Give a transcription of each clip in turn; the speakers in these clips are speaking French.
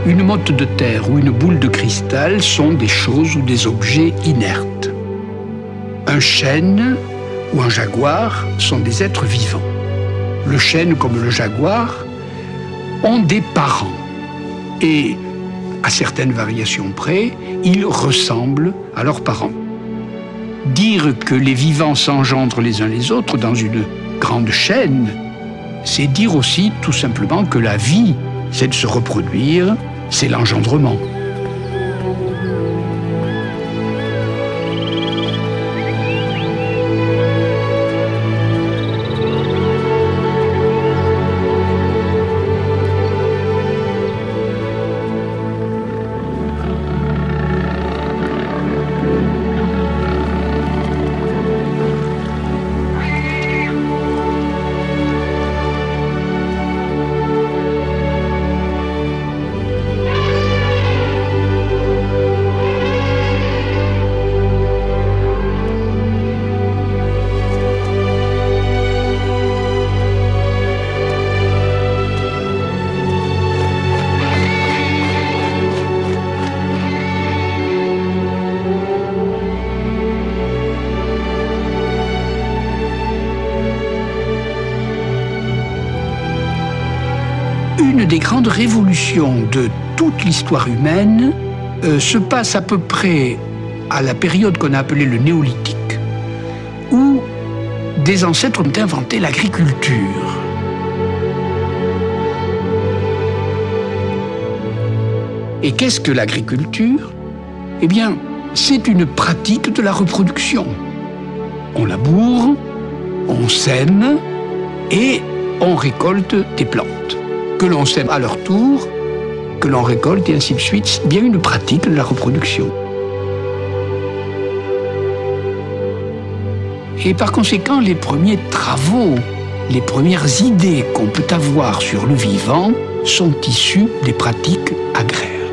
une motte de terre ou une boule de cristal sont des choses ou des objets inertes. Un chêne ou un jaguar sont des êtres vivants. Le chêne comme le jaguar ont des parents et, à certaines variations près, ils ressemblent à leurs parents. Dire que les vivants s'engendrent les uns les autres dans une grande chaîne, c'est dire aussi tout simplement que la vie, c'est de se reproduire, c'est l'engendrement. Une des grandes révolutions de toute l'histoire humaine se passe à peu près à la période qu'on a appelée le néolithique, où des ancêtres ont inventé l'agriculture. Et qu'est-ce que l'agriculture? Eh bien, c'est une pratique de la reproduction. On laboure, on sème et on récolte des plantes que l'on sème à leur tour, que l'on récolte et ainsi de suite. C'est bien une pratique de la reproduction. Et par conséquent, les premiers travaux, les premières idées qu'on peut avoir sur le vivant sont issues des pratiques agraires.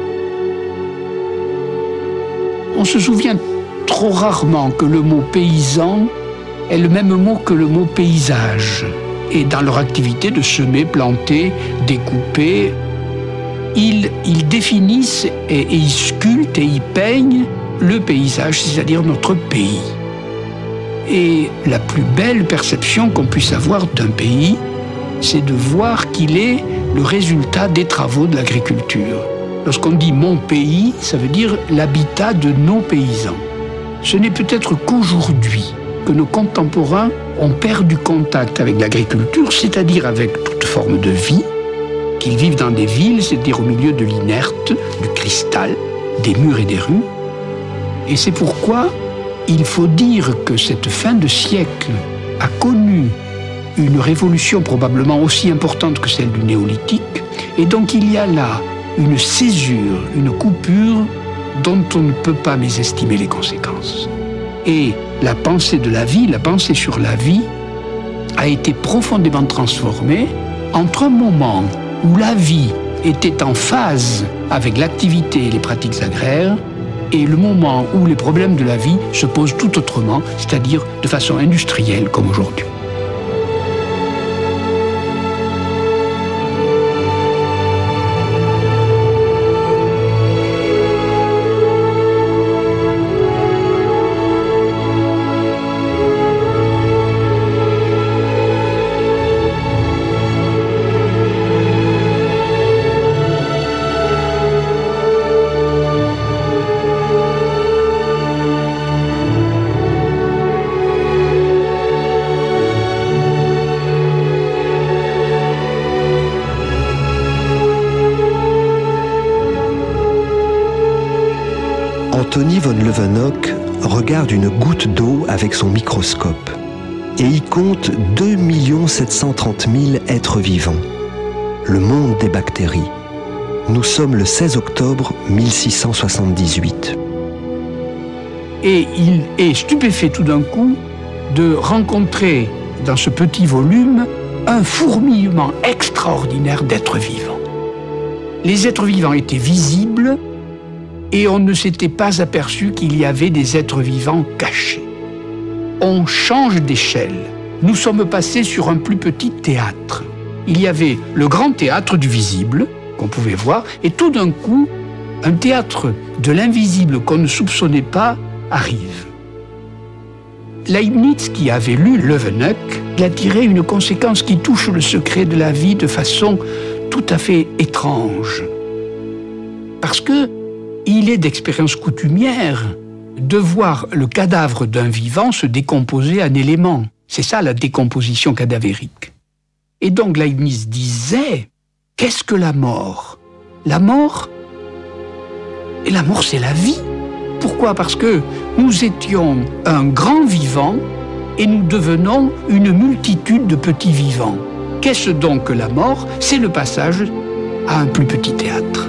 On se souvient trop rarement que le mot paysan est le même mot que le mot paysage. Et dans leur activité de semer, planter, découper, ils définissent et ils sculptent et ils peignent le paysage, c'est-à-dire notre pays. Et la plus belle perception qu'on puisse avoir d'un pays, c'est de voir qu'il est le résultat des travaux de l'agriculture. Lorsqu'on dit « mon pays », ça veut dire l'habitat de nos paysans. Ce n'est peut-être qu'aujourd'hui que nos contemporains ont perdu contact avec l'agriculture, c'est-à-dire avec toute forme de vie, qu'ils vivent dans des villes, c'est-à-dire au milieu de l'inerte, du cristal, des murs et des rues. Et c'est pourquoi il faut dire que cette fin de siècle a connu une révolution probablement aussi importante que celle du néolithique, et donc il y a là une césure, une coupure dont on ne peut pas mésestimer les conséquences. Et la pensée de la vie, la pensée sur la vie, a été profondément transformée entre un moment où la vie était en phase avec l'activité et les pratiques agraires et le moment où les problèmes de la vie se posent tout autrement, c'est-à-dire de façon industrielle comme aujourd'hui. Anthony von Leeuwenhoek regarde une goutte d'eau avec son microscope et y compte 2 730 000 êtres vivants. Le monde des bactéries. Nous sommes le 16 octobre 1678. Et il est stupéfait tout d'un coup de rencontrer dans ce petit volume un fourmillement extraordinaire d'êtres vivants. Les êtres vivants étaient visibles et on ne s'était pas aperçu qu'il y avait des êtres vivants cachés. On change d'échelle. Nous sommes passés sur un plus petit théâtre. Il y avait le grand théâtre du visible, qu'on pouvait voir, et tout d'un coup, un théâtre de l'invisible qu'on ne soupçonnait pas arrive. Leibniz, qui avait lu Leuwenhoek, il a tiré une conséquence qui touche le secret de la vie de façon tout à fait étrange. Parce que il est d'expérience coutumière de voir le cadavre d'un vivant se décomposer en éléments. C'est ça la décomposition cadavérique. Et donc Leibniz disait, qu'est-ce que la mort? La mort, et la mort c'est la vie. Pourquoi? Parce que nous étions un grand vivant et nous devenons une multitude de petits vivants. Qu'est-ce donc que la mort? C'est le passage à un plus petit théâtre.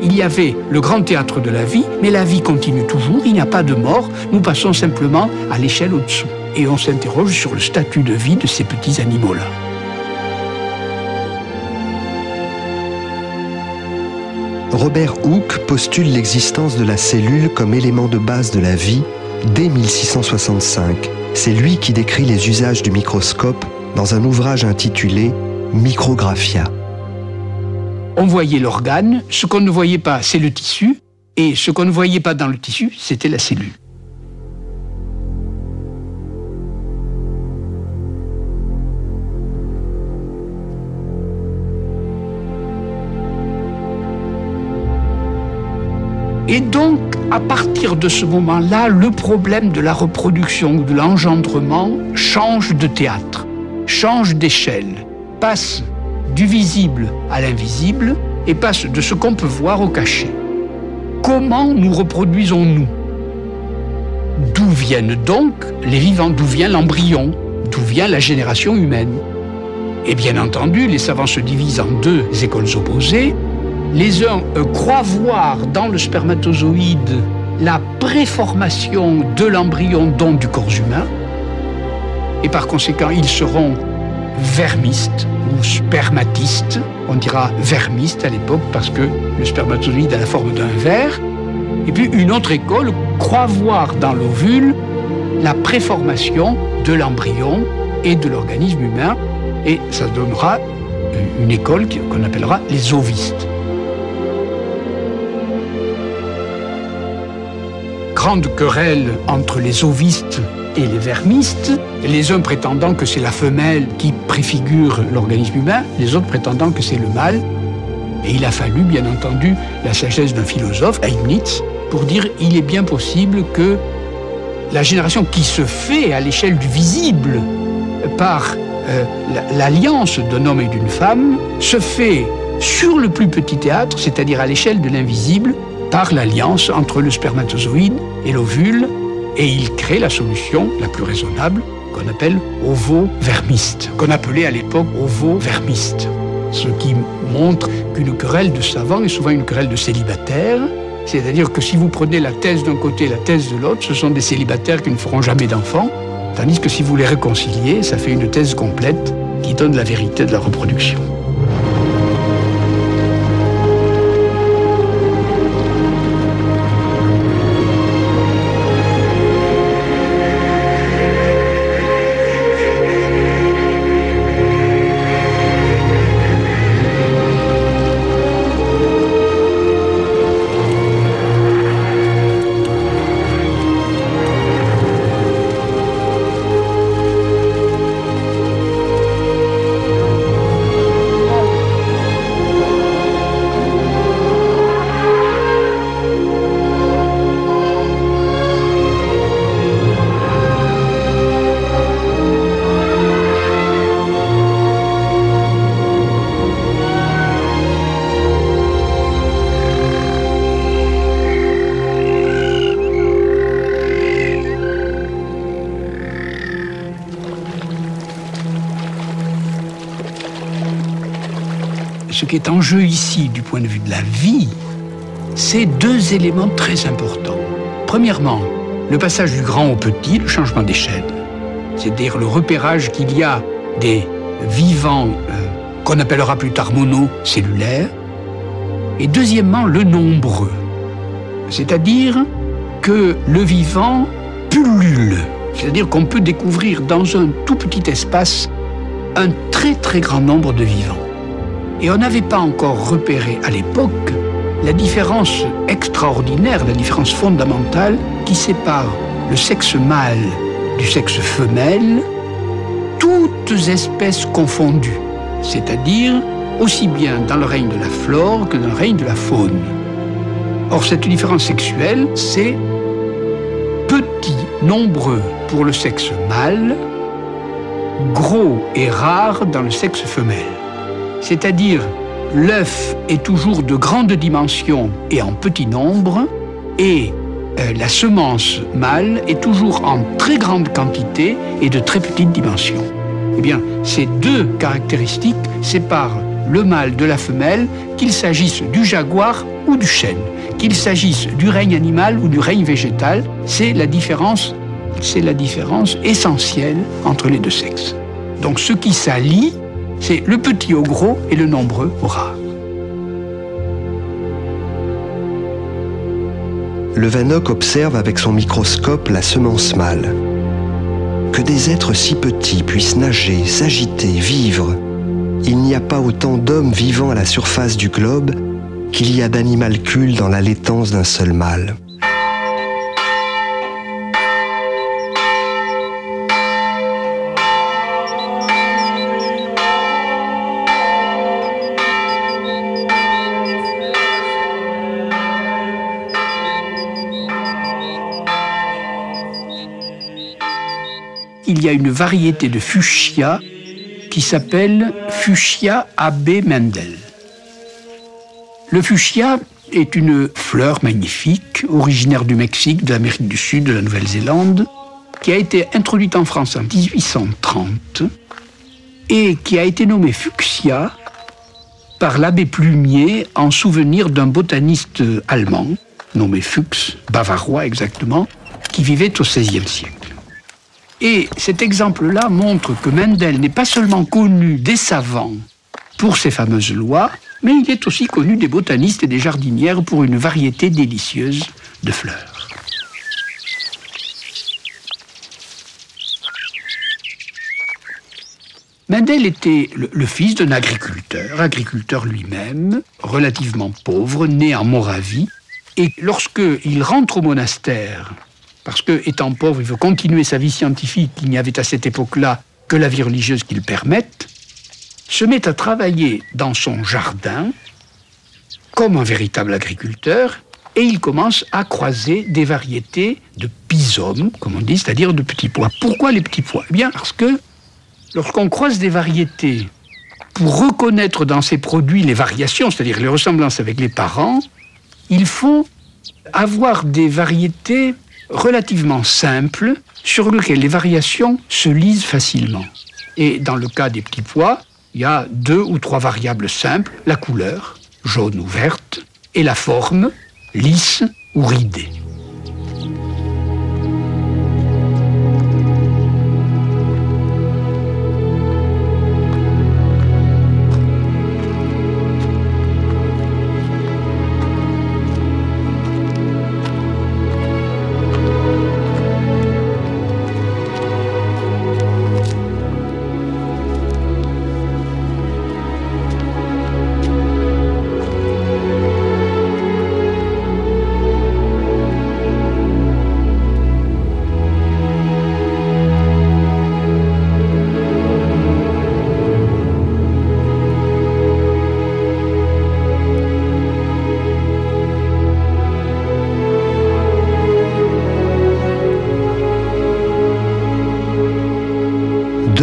Il y avait le grand théâtre de la vie, mais la vie continue toujours, il n'y a pas de mort, nous passons simplement à l'échelle au-dessous. Et on s'interroge sur le statut de vie de ces petits animaux-là. Robert Hooke postule l'existence de la cellule comme élément de base de la vie dès 1665. C'est lui qui décrit les usages du microscope dans un ouvrage intitulé « Micrographia ». On voyait l'organe, ce qu'on ne voyait pas, c'est le tissu, et ce qu'on ne voyait pas dans le tissu, c'était la cellule. Et donc, à partir de ce moment-là, le problème de la reproduction ou de l'engendrement change de théâtre, change d'échelle, passe du visible à l'invisible et passe de ce qu'on peut voir au cachet. Comment nous reproduisons-nous? D'où viennent donc les vivants? D'où vient l'embryon? D'où vient la génération humaine? Et bien entendu, les savants se divisent en deux écoles opposées. Les uns croient voir dans le spermatozoïde la préformation de l'embryon, donc du corps humain, et par conséquent, ils seront vermistes ou spermatistes. On dira vermiste à l'époque parce que le spermatozoïde a la forme d'un ver. Et puis une autre école croit voir dans l'ovule la préformation de l'embryon et de l'organisme humain. Et ça donnera une école qu'on appellera les ovistes. Grande querelle entre les ovistes et les vermistes, les uns prétendant que c'est la femelle qui préfigure l'organisme humain, les autres prétendant que c'est le mâle. Et il a fallu, bien entendu, la sagesse d'un philosophe, Leibniz, pour dire il est bien possible que la génération qui se fait à l'échelle du visible par l'alliance d'un homme et d'une femme se fait sur le plus petit théâtre, c'est-à-dire à l'échelle de l'invisible, par l'alliance entre le spermatozoïde et l'ovule, et il crée la solution la plus raisonnable qu'on appelle ovo-vermiste, qu'on appelait à l'époque ovo-vermiste. Ce qui montre qu'une querelle de savants est souvent une querelle de célibataires, c'est-à-dire que si vous prenez la thèse d'un côté et la thèse de l'autre, ce sont des célibataires qui ne feront jamais d'enfants, tandis que si vous les réconciliez, ça fait une thèse complète qui donne la vérité de la reproduction. Ce qui est en jeu ici, du point de vue de la vie, c'est deux éléments très importants. Premièrement, le passage du grand au petit, le changement d'échelle. C'est-à-dire le repérage qu'il y a des vivants qu'on appellera plus tard monocellulaires. Et deuxièmement, le nombreux. C'est-à-dire que le vivant pullule. C'est-à-dire qu'on peut découvrir dans un tout petit espace un très très grand nombre de vivants. Et on n'avait pas encore repéré à l'époque la différence extraordinaire, la différence fondamentale qui sépare le sexe mâle du sexe femelle, toutes espèces confondues, c'est-à-dire aussi bien dans le règne de la flore que dans le règne de la faune. Or, cette différence sexuelle, c'est petit, nombreux pour le sexe mâle, gros et rare dans le sexe femelle. C'est-à-dire, l'œuf est toujours de grande dimension et en petit nombre, et la semence mâle est toujours en très grande quantité et de très petite dimension. Eh bien, ces deux caractéristiques séparent le mâle de la femelle, qu'il s'agisse du jaguar ou du chêne, qu'il s'agisse du règne animal ou du règne végétal, c'est la différence essentielle entre les deux sexes. Donc ce qui s'allie, c'est le petit au gros et le nombreux au rare. Leeuwenhoek observe avec son microscope la semence mâle. Que des êtres si petits puissent nager, s'agiter, vivre. Il n'y a pas autant d'hommes vivant à la surface du globe qu'il y a d'animalcules dans la laitance d'un seul mâle. Il y a une variété de fuchsia qui s'appelle Fuchsia AB Mendel. Le fuchsia est une fleur magnifique, originaire du Mexique, de l'Amérique du Sud, de la Nouvelle-Zélande, qui a été introduite en France en 1830 et qui a été nommée fuchsia par l'abbé Plumier en souvenir d'un botaniste allemand, nommé Fuchs, bavarois exactement, qui vivait au XVIe siècle. Et cet exemple-là montre que Mendel n'est pas seulement connu des savants pour ses fameuses lois, mais il est aussi connu des botanistes et des jardinières pour une variété délicieuse de fleurs. Mendel était le fils d'un agriculteur lui-même, relativement pauvre, né en Moravie, et lorsqu'il rentre au monastère, parce que, étant pauvre, il veut continuer sa vie scientifique, il n'y avait à cette époque-là que la vie religieuse qui le permette, se met à travailler dans son jardin comme un véritable agriculteur, et il commence à croiser des variétés de pisum, comme on dit, c'est-à-dire de petits pois. Pourquoi les petits pois? Eh bien, parce que lorsqu'on croise des variétés pour reconnaître dans ces produits les variations, c'est-à-dire les ressemblances avec les parents, il faut avoir des variétés relativement simples, sur lesquelles les variations se lisent facilement. Et dans le cas des petits pois, il y a 2 ou 3 variables simples, la couleur, jaune ou verte, et la forme, lisse ou ridée.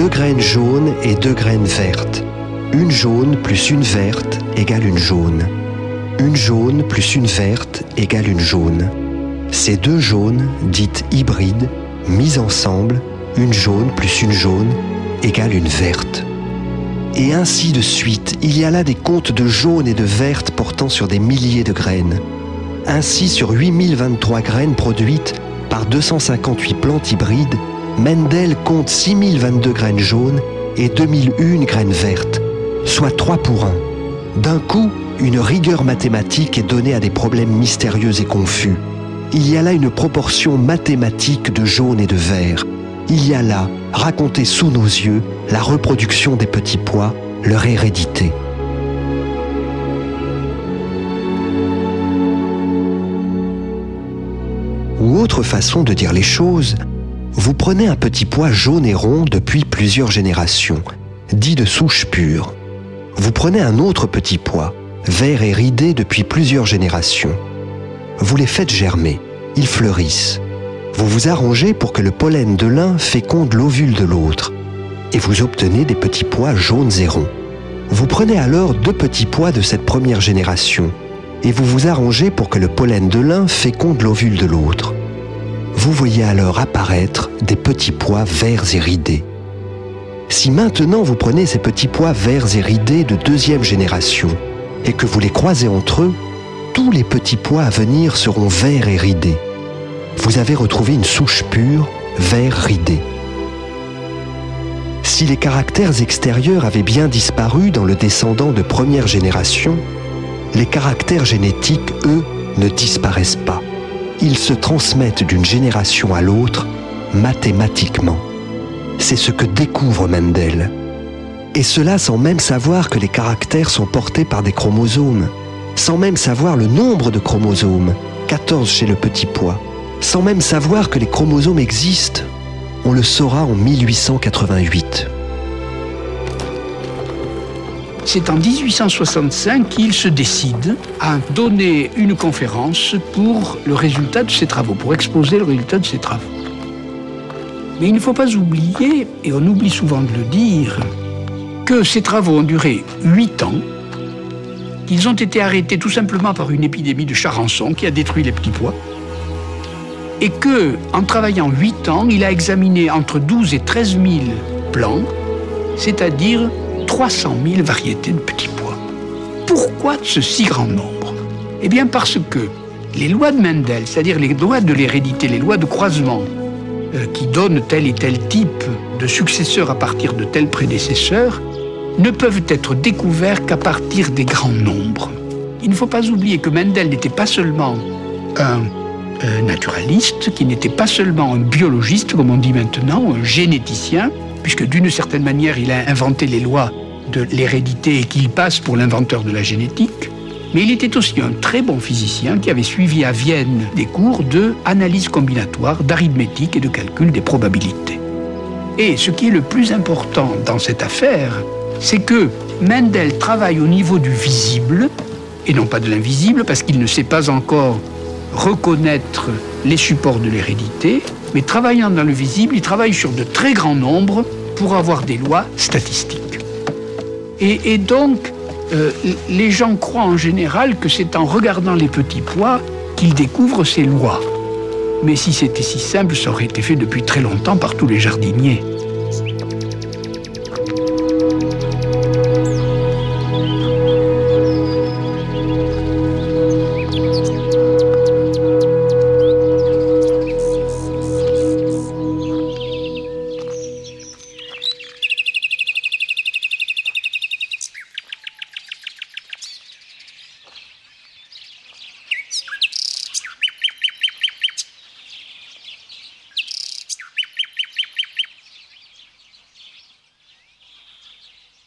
Graines jaunes et 2 graines vertes. Une jaune plus une verte égale une jaune. Une jaune plus une verte égale une jaune. Ces 2 jaunes, dites hybrides, mises ensemble, une jaune plus une jaune égale une verte. Et ainsi de suite, il y a là des comptes de jaunes et de vertes portant sur des milliers de graines. Ainsi, sur 8023 graines produites par 258 plantes hybrides, Mendel compte 6022 graines jaunes et 2001 graines vertes, soit 3 pour 1. D'un coup, une rigueur mathématique est donnée à des problèmes mystérieux et confus. Il y a là une proportion mathématique de jaune et de vert. Il y a là, racontée sous nos yeux, la reproduction des petits pois, leur hérédité. ou autre façon de dire les choses, vous prenez un petit pois jaune et rond depuis plusieurs générations, dit de souche pure. Vous prenez un autre petit pois, vert et ridé depuis plusieurs générations. Vous les faites germer, ils fleurissent. Vous vous arrangez pour que le pollen de l'un féconde l'ovule de l'autre, et vous obtenez des petits pois jaunes et ronds. Vous prenez alors 2 petits pois de cette première génération, et vous vous arrangez pour que le pollen de l'un féconde l'ovule de l'autre. Vous voyez alors apparaître des petits pois verts et ridés. Si maintenant vous prenez ces petits pois verts et ridés de 2e génération, et que vous les croisez entre eux, tous les petits pois à venir seront verts et ridés. Vous avez retrouvé une souche pure, vert ridé. Si les caractères extérieurs avaient bien disparu dans le descendant de première génération, les caractères génétiques, eux, ne disparaissent pas. Ils se transmettent d'une génération à l'autre mathématiquement. C'est ce que découvre Mendel. Et cela sans même savoir que les caractères sont portés par des chromosomes, sans même savoir le nombre de chromosomes, 14 chez le petit pois, sans même savoir que les chromosomes existent. On le saura en 1888. C'est en 1865 qu'il se décide à donner une conférence pour le résultat de ses travaux, pour exposer le résultat de ses travaux. Mais il ne faut pas oublier, et on oublie souvent de le dire, que ces travaux ont duré 8 ans, qu'ils ont été arrêtés tout simplement par une épidémie de charançon qui a détruit les petits pois, et que, en travaillant 8 ans, il a examiné entre 12 et 13 000 plants, c'est-à-dire 300 000 variétés de petits pois. Pourquoi ce si grand nombre? Eh bien parce que les lois de Mendel, c'est-à-dire les lois de l'hérédité, les lois de croisement, qui donnent tel et tel type de successeur à partir de tel prédécesseur, ne peuvent être découverts qu'à partir des grands nombres. Il ne faut pas oublier que Mendel n'était pas seulement un naturaliste, qui n'était pas seulement un biologiste, comme on dit maintenant, un généticien, puisque d'une certaine manière, il a inventé les lois de l'hérédité et qu'il passe pour l'inventeur de la génétique, mais il était aussi un très bon physicien qui avait suivi à Vienne des cours d'analyse combinatoire, d'arithmétique et de calcul des probabilités. Et ce qui est le plus important dans cette affaire, c'est que Mendel travaille au niveau du visible, et non pas de l'invisible, parce qu'il ne sait pas encore reconnaître les supports de l'hérédité, mais travaillant dans le visible, il travaille sur de très grands nombres pour avoir des lois statistiques. Et donc, les gens croient en général que c'est en regardant les petits pois qu'ils découvrent ces lois. Mais si c'était si simple, ça aurait été fait depuis très longtemps par tous les jardiniers.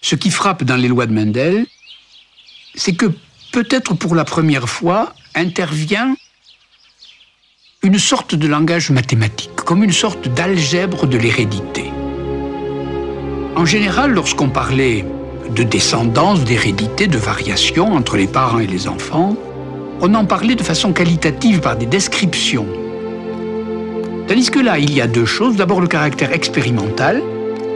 Ce qui frappe dans les lois de Mendel, c'est que peut-être pour la première fois intervient une sorte de langage mathématique, comme une sorte d'algèbre de l'hérédité. En général, lorsqu'on parlait de descendance, d'hérédité, de variation entre les parents et les enfants, on en parlait de façon qualitative par des descriptions. Tandis que là, il y a 2 choses. D'abord, le caractère expérimental,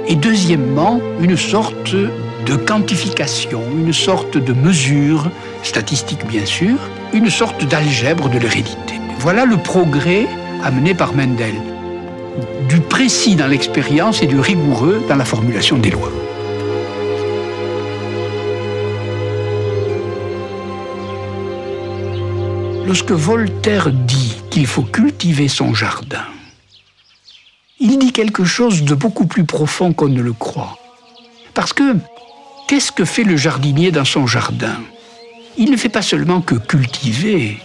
et deuxièmement, une sorte de quantification, une sorte de mesure, statistique bien sûr, une sorte d'algèbre de l'hérédité. Voilà le progrès amené par Mendel, du précis dans l'expérience et du rigoureux dans la formulation des lois. Lorsque Voltaire dit qu'il faut cultiver son jardin, il dit quelque chose de beaucoup plus profond qu'on ne le croit. Parce que, qu'est-ce que fait le jardinier dans son jardin? Il ne fait pas seulement que cultiver,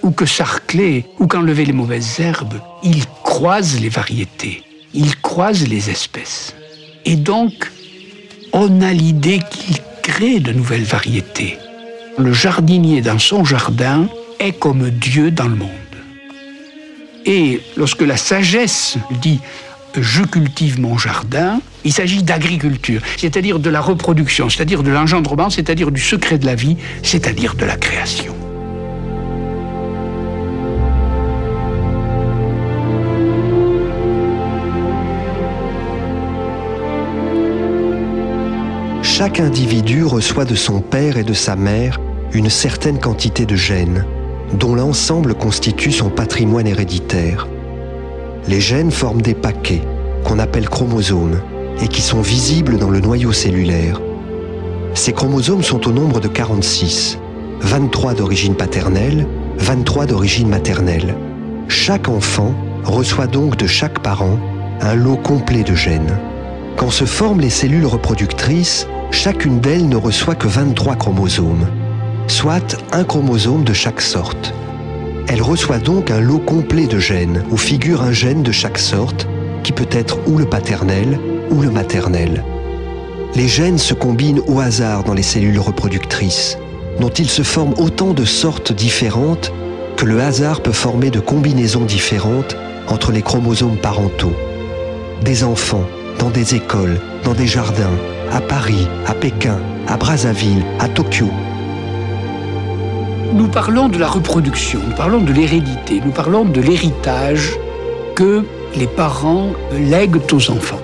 ou que sarcler, ou qu'enlever les mauvaises herbes. Il croise les variétés, il croise les espèces. Et donc, on a l'idée qu'il crée de nouvelles variétés. Le jardinier dans son jardin est comme Dieu dans le monde. Et lorsque la sagesse dit « je cultive mon jardin », il s'agit d'agriculture, c'est-à-dire de la reproduction, c'est-à-dire de l'engendrement, c'est-à-dire du secret de la vie, c'est-à-dire de la création. Chaque individu reçoit de son père et de sa mère une certaine quantité de gènes, dont l'ensemble constitue son patrimoine héréditaire. Les gènes forment des paquets, qu'on appelle chromosomes, et qui sont visibles dans le noyau cellulaire. Ces chromosomes sont au nombre de 46, 23 d'origine paternelle, 23 d'origine maternelle. Chaque enfant reçoit donc de chaque parent un lot complet de gènes. Quand se forment les cellules reproductrices, chacune d'elles ne reçoit que 23 chromosomes, soit un chromosome de chaque sorte. Elle reçoit donc un lot complet de gènes, où figure un gène de chaque sorte, qui peut être ou le paternel ou le maternel. Les gènes se combinent au hasard dans les cellules reproductrices, dont il se forme autant de sortes différentes que le hasard peut former de combinaisons différentes entre les chromosomes parentaux. Des enfants, dans des écoles, dans des jardins, à Paris, à Pékin, à Brazzaville, à Tokyo. Nous parlons de la reproduction, nous parlons de l'hérédité, nous parlons de l'héritage que les parents lèguent aux enfants.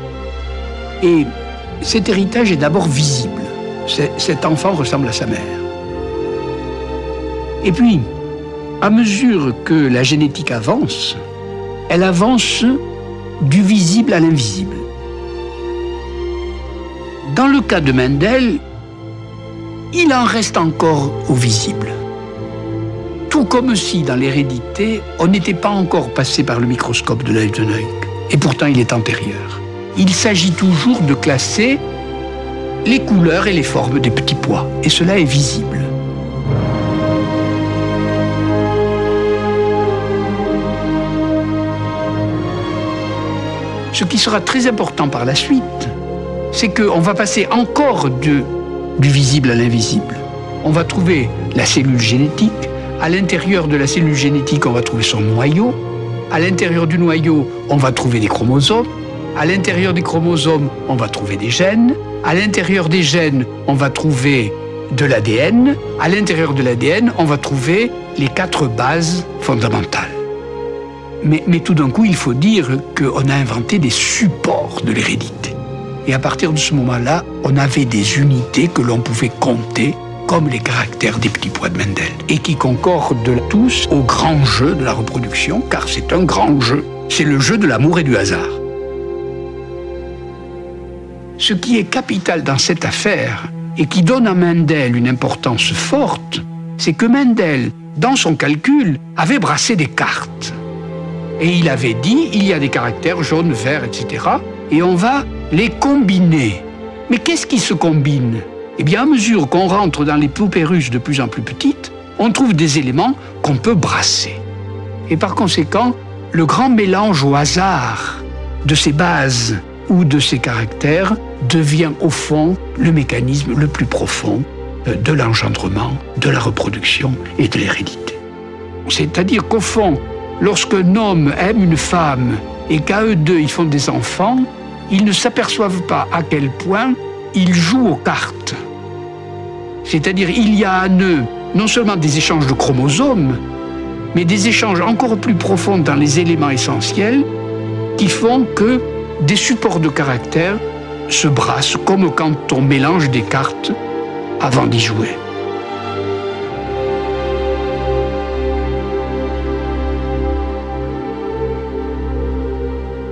Et cet héritage est d'abord visible. Cet enfant ressemble à sa mère. Et puis, à mesure que la génétique avance, elle avance du visible à l'invisible. Dans le cas de Mendel, il en reste encore au visible. Tout comme si, dans l'hérédité, on n'était pas encore passé par le microscope de Leuwenhoek. Et pourtant, il est antérieur. Il s'agit toujours de classer les couleurs et les formes des petits pois. Et cela est visible. Ce qui sera très important par la suite, c'est qu'on va passer encore du visible à l'invisible. On va trouver la cellule génétique. À l'intérieur de la cellule génétique, on va trouver son noyau. À l'intérieur du noyau, on va trouver des chromosomes. À l'intérieur des chromosomes, on va trouver des gènes. À l'intérieur des gènes, on va trouver de l'ADN. À l'intérieur de l'ADN, on va trouver les 4 bases fondamentales. Mais tout d'un coup, il faut dire qu'on a inventé des supports de l'hérédité. Et à partir de ce moment-là, on avait des unités que l'on pouvait compter comme les caractères des petits pois de Mendel, et qui concordent tous au grand jeu de la reproduction, car c'est un grand jeu. C'est le jeu de l'amour et du hasard. Ce qui est capital dans cette affaire, et qui donne à Mendel une importance forte, c'est que Mendel, dans son calcul, avait brassé des cartes. Et il avait dit, il y a des caractères jaunes, verts, etc., et on va les combiner. Mais qu'est-ce qui se combine ? Eh bien, à mesure qu'on rentre dans les paupérus de plus en plus petites, on trouve des éléments qu'on peut brasser. Et par conséquent, le grand mélange au hasard de ces bases ou de ces caractères devient au fond le mécanisme le plus profond de l'engendrement, de la reproduction et de l'hérédité. C'est-à-dire qu'au fond, lorsqu'un homme aime une femme et qu'à eux deux ils font des enfants, ils ne s'aperçoivent pas à quel point ils jouent aux cartes. C'est-à-dire il y a en eux non seulement des échanges de chromosomes, mais des échanges encore plus profonds dans les éléments essentiels qui font que des supports de caractère se brassent comme quand on mélange des cartes avant d'y jouer.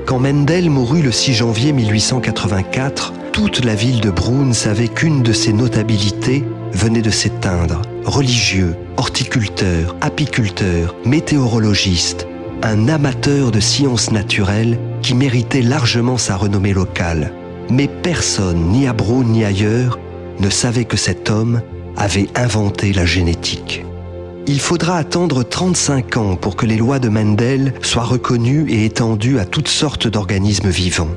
Quand Mendel mourut le 6 janvier 1884, toute la ville de Brunn savait qu'une de ses notabilités venait de s'éteindre. Religieux, horticulteur, apiculteur, météorologiste, un amateur de sciences naturelles qui méritait largement sa renommée locale. Mais personne, ni à Brunn ni ailleurs, ne savait que cet homme avait inventé la génétique. Il faudra attendre 35 ans pour que les lois de Mendel soient reconnues et étendues à toutes sortes d'organismes vivants.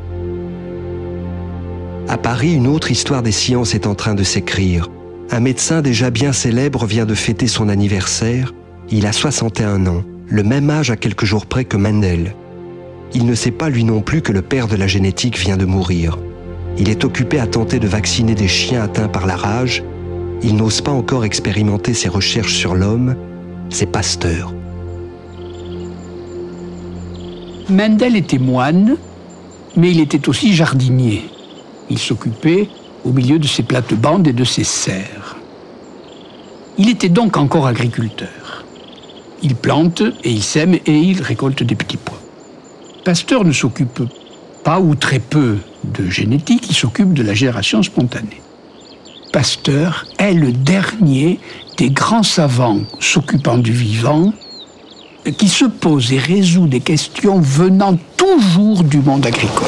À Paris, une autre histoire des sciences est en train de s'écrire. Un médecin déjà bien célèbre vient de fêter son anniversaire. Il a 61 ans le même âge à quelques jours près que Mendel. Il ne sait pas lui non plus que le père de la génétique vient de mourir. Il est occupé à tenter de vacciner des chiens atteints par la rage. Il n'ose pas encore expérimenter ses recherches sur l'homme. C'est Pasteur. Mendel était moine, mais il était aussi jardinier. Il s'occupait au milieu de ses plates-bandes et de ses serres. Il était donc encore agriculteur. Il plante et il sème et il récolte des petits pois. Pasteur ne s'occupe pas ou très peu de génétique, il s'occupe de la génération spontanée. Pasteur est le dernier des grands savants s'occupant du vivant qui se pose et résout des questions venant toujours du monde agricole.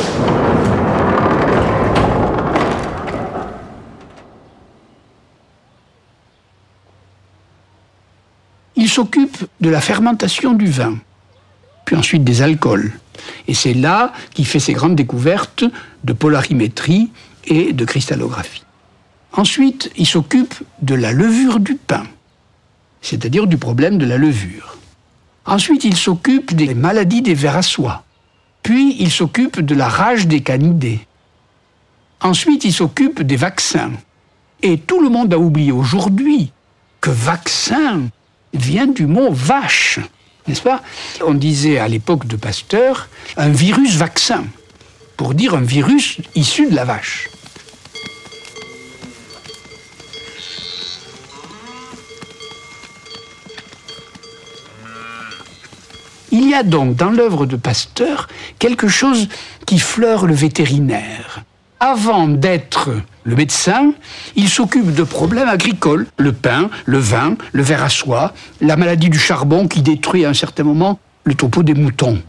Il s'occupe de la fermentation du vin, puis ensuite des alcools. Et c'est là qu'il fait ses grandes découvertes de polarimétrie et de cristallographie. Ensuite, il s'occupe de la levure du pain, c'est-à-dire du problème de la levure. Ensuite, il s'occupe des maladies des vers à soie. Puis, il s'occupe de la rage des canidés. Ensuite, il s'occupe des vaccins. Et tout le monde a oublié aujourd'hui que vaccin vient du mot vache. N'est-ce pas? On disait à l'époque de Pasteur un virus vaccin, pour dire un virus issu de la vache. Il y a donc dans l'œuvre de Pasteur quelque chose qui fleure le vétérinaire. Avant d'être le médecin, il s'occupe de problèmes agricoles, le pain, le vin, le ver à soie, la maladie du charbon qui détruit à un certain moment le troupeau des moutons.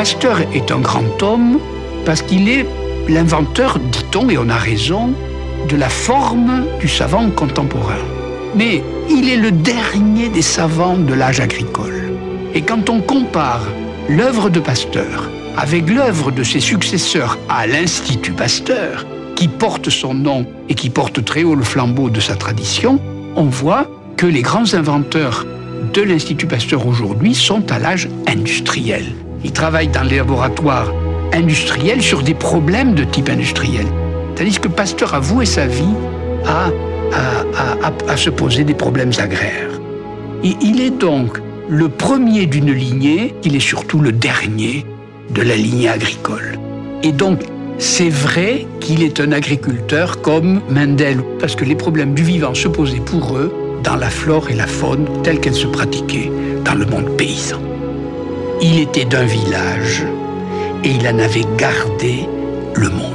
Pasteur est un grand homme parce qu'il est l'inventeur, dit-on, et on a raison, de la forme du savant contemporain. Mais il est le dernier des savants de l'âge agricole. Et quand on compare l'œuvre de Pasteur avec l'œuvre de ses successeurs à l'Institut Pasteur, qui porte son nom et qui porte très haut le flambeau de sa tradition, on voit que les grands inventeurs de l'Institut Pasteur aujourd'hui sont à l'âge industriel. Ils travaillent dans les laboratoires industriels sur des problèmes de type industriel. Tandis que Pasteur a voué sa vie à se poser des problèmes agraires. Et il est donc le premier d'une lignée, il est surtout le dernier de la lignée agricole. Et donc, c'est vrai qu'il est un agriculteur comme Mendel, parce que les problèmes du vivant se posaient pour eux dans la flore et la faune telles qu'elles se pratiquaient dans le monde paysan. Il était d'un village et il en avait gardé le monde.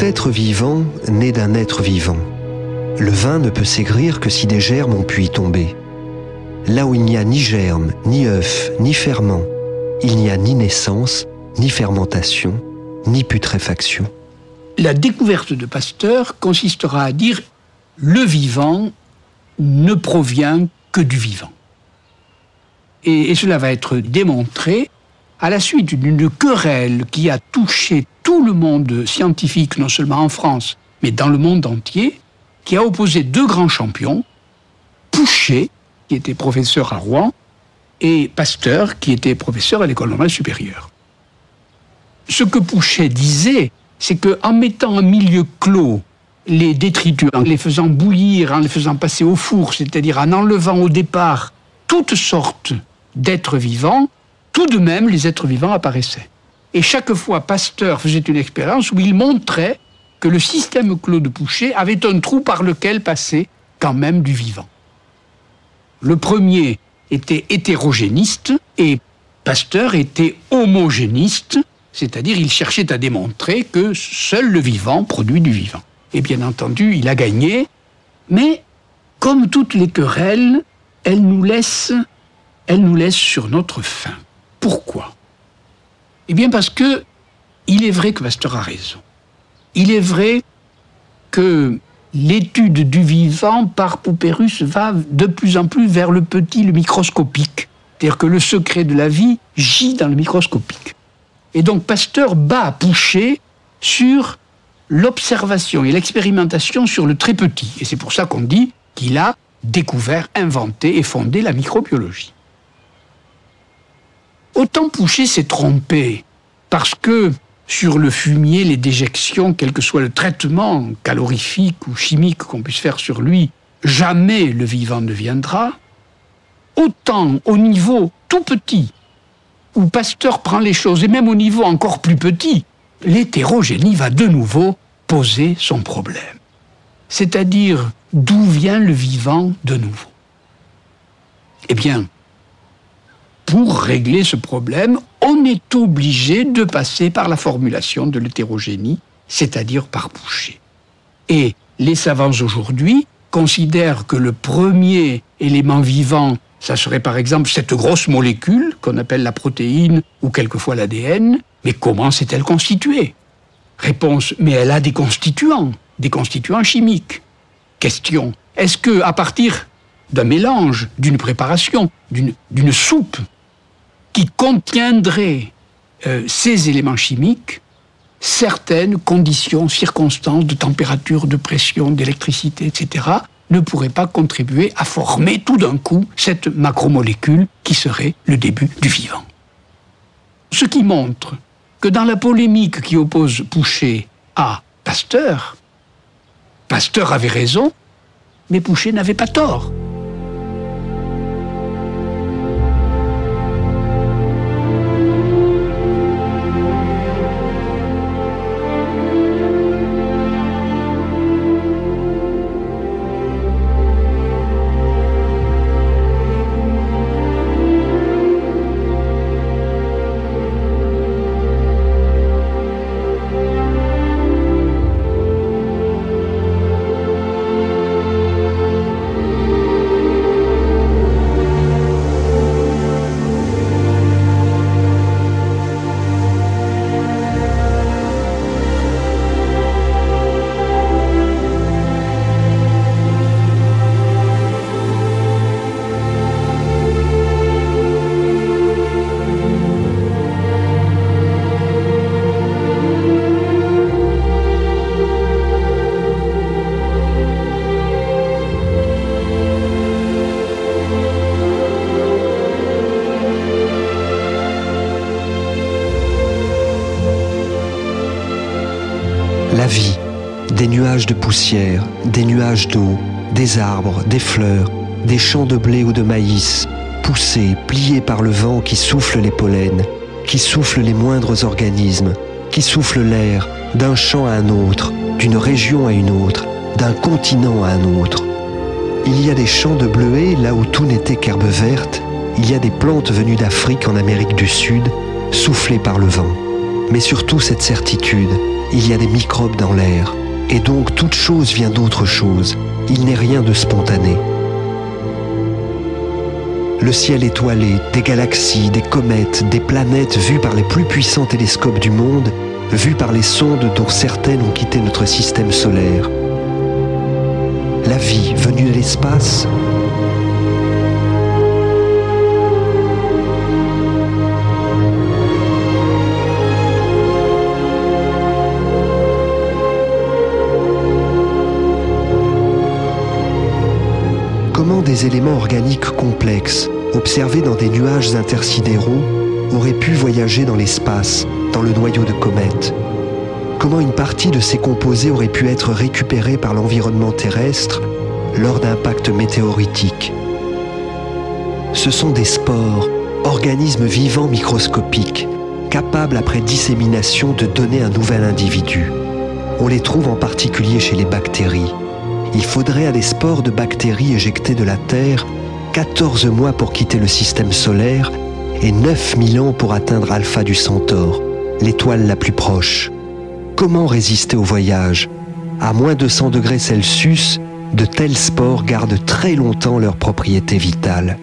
être vivant naît d'un être vivant. Le vin ne peut s'aigrir que si des germes ont pu y tomber. Là où il n'y a ni germe, ni œuf, ni ferment, il n'y a ni naissance, ni fermentation, ni putréfaction. La découverte de Pasteur consistera à dire « le vivant ne provient que du vivant ». Et cela va être démontré à la suite d'une querelle qui a touché tout le monde scientifique, non seulement en France, mais dans le monde entier, qui a opposé deux grands champions, Pouchet, qui était professeur à Rouen, et Pasteur, qui était professeur à l'École normale supérieure. Ce que Pouchet disait, c'est qu'en mettant en milieu clos les détritus, en les faisant bouillir, en les faisant passer au four, c'est-à-dire en enlevant au départ toutes sortes d'êtres vivants, tout de même les êtres vivants apparaissaient. Et chaque fois, Pasteur faisait une expérience où il montrait que le système clos de Pouchet avait un trou par lequel passait quand même du vivant. Le premier était hétérogéniste et Pasteur était homogéniste, c'est-à-dire il cherchait à démontrer que seul le vivant produit du vivant. Et bien entendu, il a gagné, mais comme toutes les querelles, elles nous laissent sur notre faim. Pourquoi? Eh bien parce que il est vrai que Pasteur a raison. Il est vrai que l'étude du vivant par Pouperus va de plus en plus vers le petit, le microscopique. C'est-à-dire que le secret de la vie gît dans le microscopique. Et donc Pasteur bat Pouchet sur l'observation et l'expérimentation sur le très petit. Et c'est pour ça qu'on dit qu'il a découvert, inventé et fondé la microbiologie. Autant Pouchet s'est trompé, parce que sur le fumier, les déjections, quel que soit le traitement calorifique ou chimique qu'on puisse faire sur lui, jamais le vivant ne viendra. Autant au niveau tout petit, où Pasteur prend les choses, et même au niveau encore plus petit, l'hétérogénie va de nouveau poser son problème. C'est-à-dire, d'où vient le vivant de nouveau? Eh bien, pour régler ce problème, on est obligé de passer par la formulation de l'hétérogénie, c'est-à-dire par Pouchet. Et les savants aujourd'hui considèrent que le premier élément vivant, ça serait par exemple cette grosse molécule qu'on appelle la protéine ou quelquefois l'ADN, mais comment s'est-elle constituée? Réponse, mais elle a des constituants chimiques. Question, est-ce que à partir d'un mélange, d'une préparation, d'une soupe qui contiendrait ces éléments chimiques, certaines conditions, circonstances de température, de pression, d'électricité, etc., ne pourraient pas contribuer à former tout d'un coup cette macromolécule qui serait le début du vivant. Ce qui montre que dans la polémique qui oppose Pouchet à Pasteur, Pasteur avait raison, mais Pouchet n'avait pas tort. La vie, des nuages de poussière, des nuages d'eau, des arbres, des fleurs, des champs de blé ou de maïs, poussés, pliés par le vent qui souffle les pollens, qui souffle les moindres organismes, qui souffle l'air d'un champ à un autre, d'une région à une autre, d'un continent à un autre. Il y a des champs de bleuets là où tout n'était qu'herbe verte, il y a des plantes venues d'Afrique en Amérique du Sud, soufflées par le vent. Mais surtout cette certitude, il y a des microbes dans l'air, et donc toute chose vient d'autre chose. Il n'est rien de spontané. Le ciel étoilé, des galaxies, des comètes, des planètes vues par les plus puissants télescopes du monde, vues par les sondes dont certaines ont quitté notre système solaire. La vie venue de l'espace ? Comment des éléments organiques complexes, observés dans des nuages intersidéraux, auraient pu voyager dans l'espace, dans le noyau de comètes? Comment une partie de ces composés aurait pu être récupérée par l'environnement terrestre lors d'impacts météoritiques? Ce sont des spores, organismes vivants microscopiques, capables après dissémination de donner un nouvel individu. On les trouve en particulier chez les bactéries. Il faudrait à des spores de bactéries éjectées de la Terre 14 mois pour quitter le système solaire et 9000 ans pour atteindre Alpha du Centaure, l'étoile la plus proche. Comment résister au voyage? À moins de 100 degrés Celsius, de tels spores gardent très longtemps leurs propriétés vitales.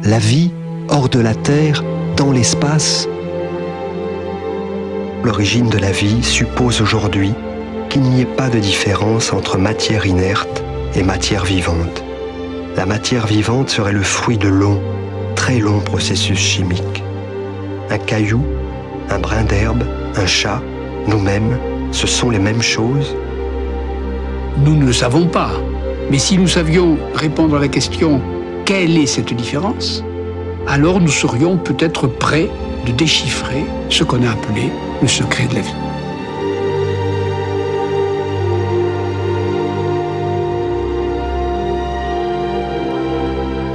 La vie, hors de la Terre, dans l'espace? L'origine de la vie suppose aujourd'hui qu'il n'y ait pas de différence entre matière inerte et matière vivante. La matière vivante serait le fruit de longs, très longs processus chimiques. Un caillou, un brin d'herbe, un chat, nous-mêmes, ce sont les mêmes choses? Nous ne le savons pas. Mais si nous savions répondre à la question « Quelle est cette différence ?», alors nous serions peut-être prêts de déchiffrer ce qu'on a appelé le secret de la vie.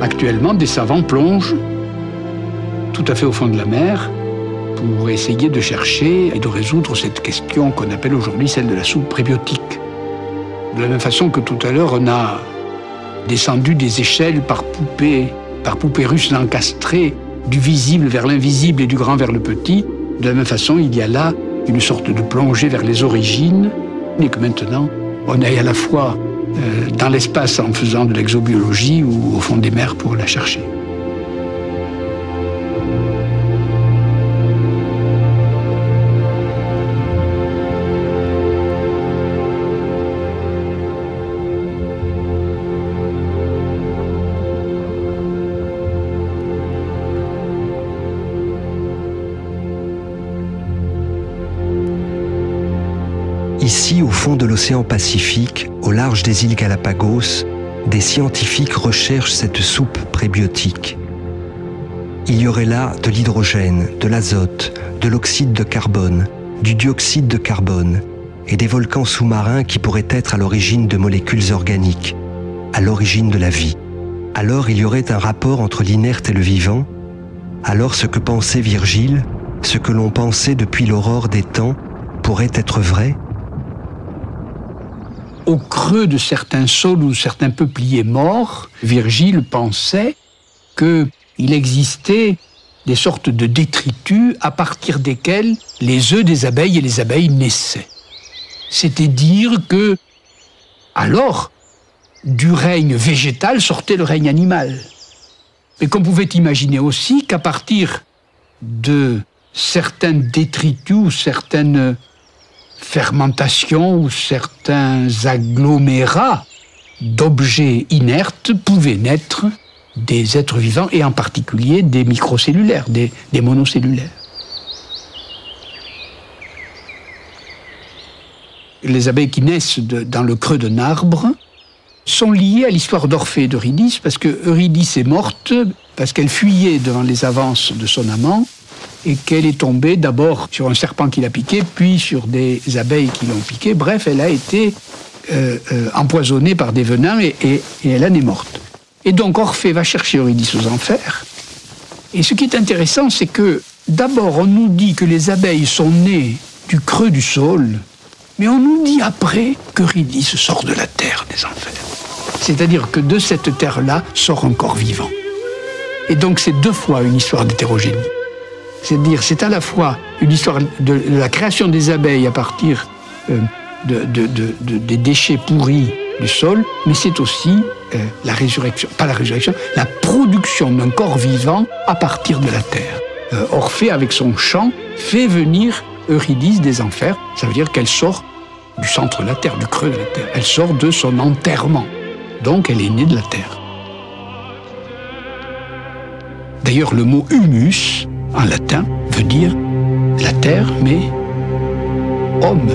Actuellement, des savants plongent tout à fait au fond de la mer pour essayer de chercher et de résoudre cette question qu'on appelle aujourd'hui celle de la soupe prébiotique. De la même façon que tout à l'heure, on a descendu des échelles par poupée russe encastrée, du visible vers l'invisible et du grand vers le petit. De la même façon, il y a là une sorte de plongée vers les origines, et que maintenant, on est à la fois dans l'espace en faisant de l'exobiologie ou au fond des mers pour la chercher. Ici, au fond de l'océan Pacifique, au large des îles Galapagos, des scientifiques recherchent cette soupe prébiotique. Il y aurait là de l'hydrogène, de l'azote, de l'oxyde de carbone, du dioxyde de carbone et des volcans sous-marins qui pourraient être à l'origine de molécules organiques, à l'origine de la vie. Alors il y aurait un rapport entre l'inerte et le vivant. Alors ce que pensait Virgile, ce que l'on pensait depuis l'aurore des temps, pourrait être vrai? Au creux de certains saules ou certains peupliers morts, Virgile pensait qu'il existait des sortes de détritus à partir desquels les œufs des abeilles et les abeilles naissaient. C'était dire que, alors, du règne végétal sortait le règne animal. Mais qu'on pouvait imaginer aussi qu'à partir de certains détritus ou certaines fermentation ou certains agglomérats d'objets inertes pouvaient naître des êtres vivants et en particulier des microcellulaires, des monocellulaires. Les abeilles qui naissent dans le creux d'un arbre sont liées à l'histoire d'Orphée et d'Eurydice parce que Eurydice est morte parce qu'elle fuyait devant les avances de son amant et qu'elle est tombée d'abord sur un serpent qui l'a piquée, puis sur des abeilles qui l'ont piquée. Bref, elle a été empoisonnée par des venins et elle en est morte. Et donc Orphée va chercher Eurydice aux enfers. Et ce qui est intéressant, c'est que d'abord on nous dit que les abeilles sont nées du creux du saule, mais on nous dit après qu'Eurydice sort de la terre des enfers. C'est-à-dire que de cette terre-là sort un corps vivant. Et donc c'est deux fois une histoire d'hétérogénie. C'est-à-dire, c'est à la fois une histoire de la création des abeilles à partir des déchets pourris du sol, mais c'est aussi la résurrection, pas la résurrection, la production d'un corps vivant à partir de la terre. Orphée, avec son chant, fait venir Eurydice des enfers. Ça veut dire qu'elle sort du centre de la terre, du creux de la terre. Elle sort de son enterrement. Donc elle est née de la terre. D'ailleurs, le mot humus, en latin, veut dire la terre, mais homme.